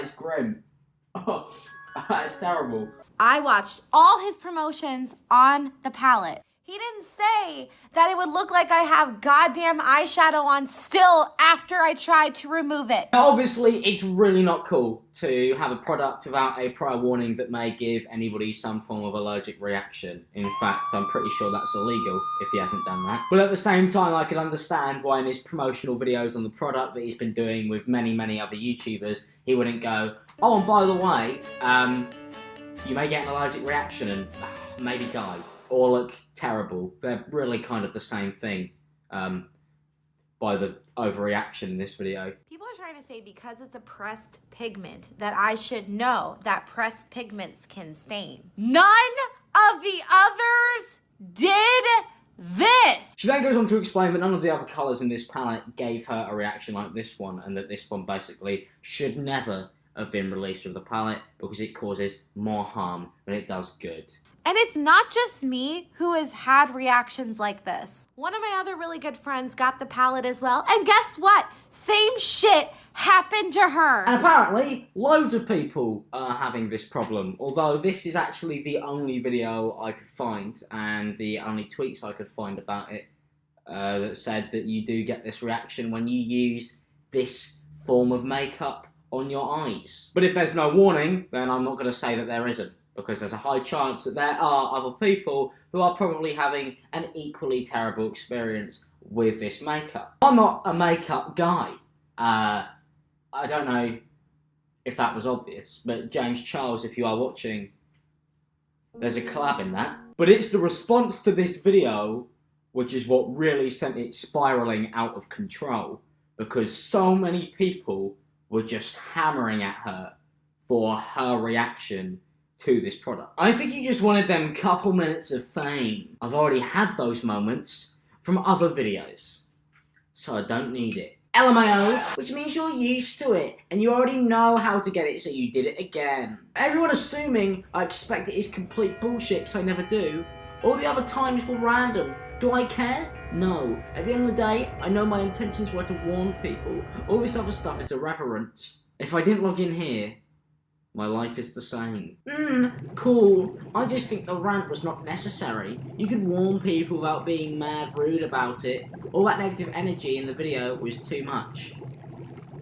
It's grim. Oh, that's terrible. I watched all his promotions on the palette. He didn't say that it would look like I have goddamn eyeshadow on still after I tried to remove it. Obviously, it's really not cool to have a product without a prior warning that may give anybody some form of allergic reaction. In fact, I'm pretty sure that's illegal if he hasn't done that. But at the same time, I can understand why in his promotional videos on the product that he's been doing with many, many other YouTubers, he wouldn't go, oh, and by the way, you may get an allergic reaction and maybe die. Or look terrible. They're really kind of the same thing by the overreaction in this video. People are trying to say because it's a pressed pigment that I should know that pressed pigments can stain. None of the others did this! She then goes on to explain that none of the other colours in this palette gave her a reaction like this one, and that this one basically should never have been released with the palette because it causes more harm than it does good. And it's not just me who has had reactions like this. One of my other really good friends got the palette as well, and guess what? Same shit happened to her. And apparently, loads of people are having this problem, although this is actually the only video I could find, and the only tweets I could find about it, that said that you do get this reaction when you use this form of makeup on your eyes. But if there's no warning, then I'm not going to say that there isn't, because there's a high chance that there are other people who are probably having an equally terrible experience with this makeup. I'm not a makeup guy. I don't know if that was obvious, but James Charles, if you are watching, there's a collab in that. But it's the response to this video which is what really sent it spiralling out of control, because so many people were just hammering at her for her reaction to this product. I think you just wanted them couple minutes of fame. I've already had those moments from other videos, so I don't need it. LMAO, which means you're used to it, and you already know how to get it, so you did it again. Everyone assuming I expect it is complete bullshit, because I never do. All the other times were random. Do I care? No. At the end of the day, I know my intentions were to warn people. All this other stuff is irrelevant. If I didn't log in here, my life is the same. Cool. I just think the rant was not necessary. You could warn people without being mad rude about it. All that negative energy in the video was too much.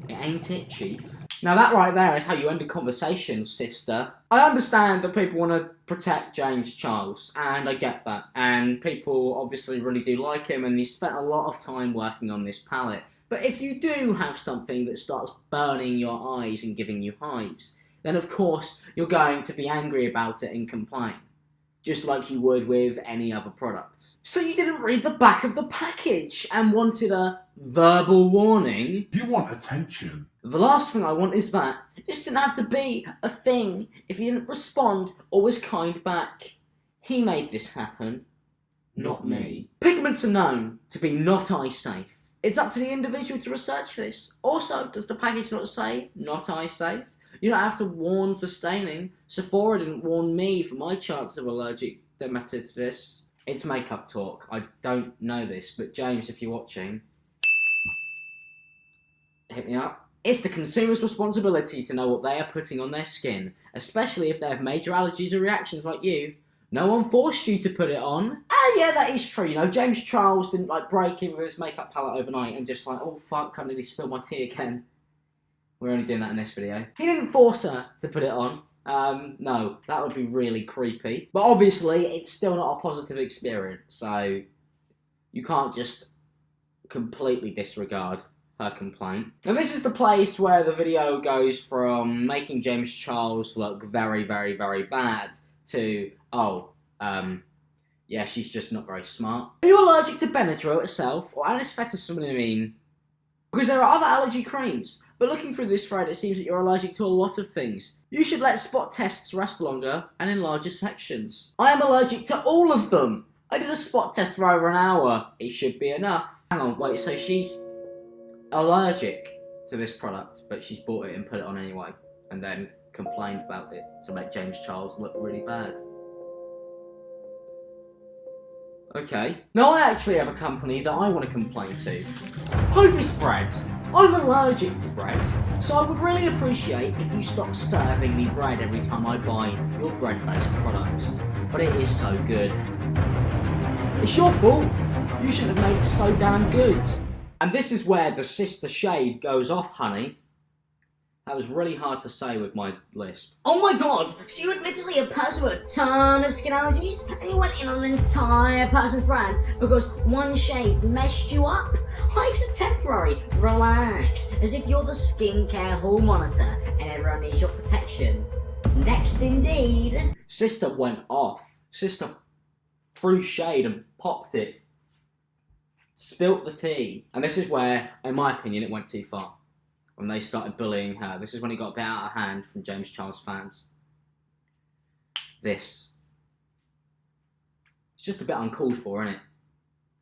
It ain't it, Chief? Now that right there is how you end a conversation, sister. I understand that people want to protect James Charles, and I get that. And people obviously really do like him, and he's spent a lot of time working on this palette. But if you do have something that starts burning your eyes and giving you hives, then of course you're going to be angry about it and complain, just like you would with any other product. So you didn't read the back of the package and wanted a verbal warning? You want attention. The last thing I want is that. This didn't have to be a thing if you didn't respond or was kind back. He made this happen, not me. Pigments are known to be not eye safe. It's up to the individual to research this. Also, does the package not say not eye safe? You don't have to warn for staining. Sephora didn't warn me for my chance of allergic dermatitis. It's makeup talk. I don't know this, but James, if you're watching, hit me up. It's the consumer's responsibility to know what they are putting on their skin, especially if they have major allergies or reactions like you. No one forced you to put it on. Ah, yeah, that is true. You know, James Charles didn't break in with his makeup palette overnight and just oh fuck, I nearly spilled my tea again. We're only doing that in this video. He didn't force her to put it on. No, that would be really creepy. But obviously, it's still not a positive experience, so you can't just completely disregard her complaint. And this is the place where the video goes from making James Charles look very, very, very bad to, yeah, she's just not very smart. Are you allergic to Benadryl itself, or anisfetacimine? Because there are other allergy creams, but looking through this thread, it seems that you're allergic to a lot of things. You should let spot tests rest longer and in larger sections. I am allergic to all of them. I did a spot test for over an hour. It should be enough. Hang on, wait, so she's allergic to this product, but she's bought it and put it on anyway, and then complained about it to make James Charles look really bad. Okay. Now I actually have a company that I want to complain to. Hovis Bread. I'm allergic to bread, so I would really appreciate if you stopped serving me bread every time I buy your bread-based products. But it is so good. It's your fault. You shouldn't have made it so damn good. And this is where the sister shade goes off, honey. That was really hard to say with my lisp. Oh my god, so you're admittedly a person with a ton of skin allergies and you went in on an entire person's brand because one shade messed you up? Hypes are temporary, relax, as if you're the skincare hall monitor and everyone needs your protection. Next indeed. Sister went off. Sister threw shade and popped it. Spilt the tea. And this is where, in my opinion, it went too far. When they started bullying her. This is when it got a bit out of hand from James Charles fans. This. It's just a bit uncalled for, isn't it?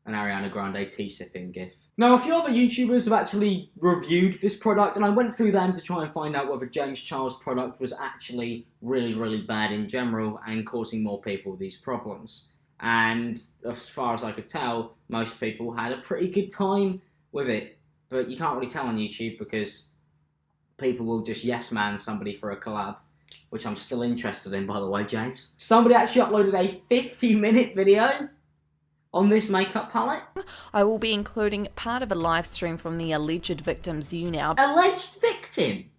An Ariana Grande tea-sipping gif. Now, a few other YouTubers have actually reviewed this product, and I went through them to try and find out whether James Charles' product was actually really, really bad in general and causing more people these problems. And as far as I could tell, most people had a pretty good time with it. But you can't really tell on YouTube because people will just yes man somebody for a collab, which I'm still interested in, by the way, James. Somebody actually uploaded a 50-minute video on this makeup palette. I will be including part of a live stream from the alleged victim's now. Alleged victim?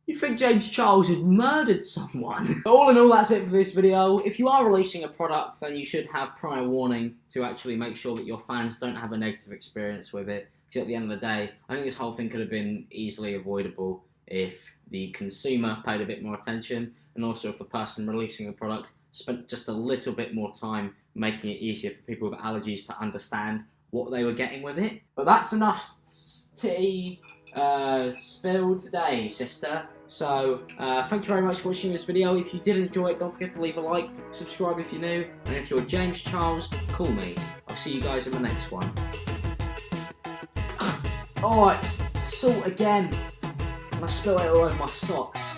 You'd think James Charles had murdered someone. All in all, that's it for this video. If you are releasing a product, then you should have prior warning to actually make sure that your fans don't have a negative experience with it. Because at the end of the day, I think this whole thing could have been easily avoidable if the consumer paid a bit more attention, and also if the person releasing the product spent just a little bit more time making it easier for people with allergies to understand what they were getting with it. But that's enough tea spilled today, sister. So thank you very much for watching this video. If you did enjoy it, don't forget to leave a like, subscribe if you're new, and if you're James Charles, call me. I'll see you guys in the next one. Oh, it's salt again. I spill it all over my socks.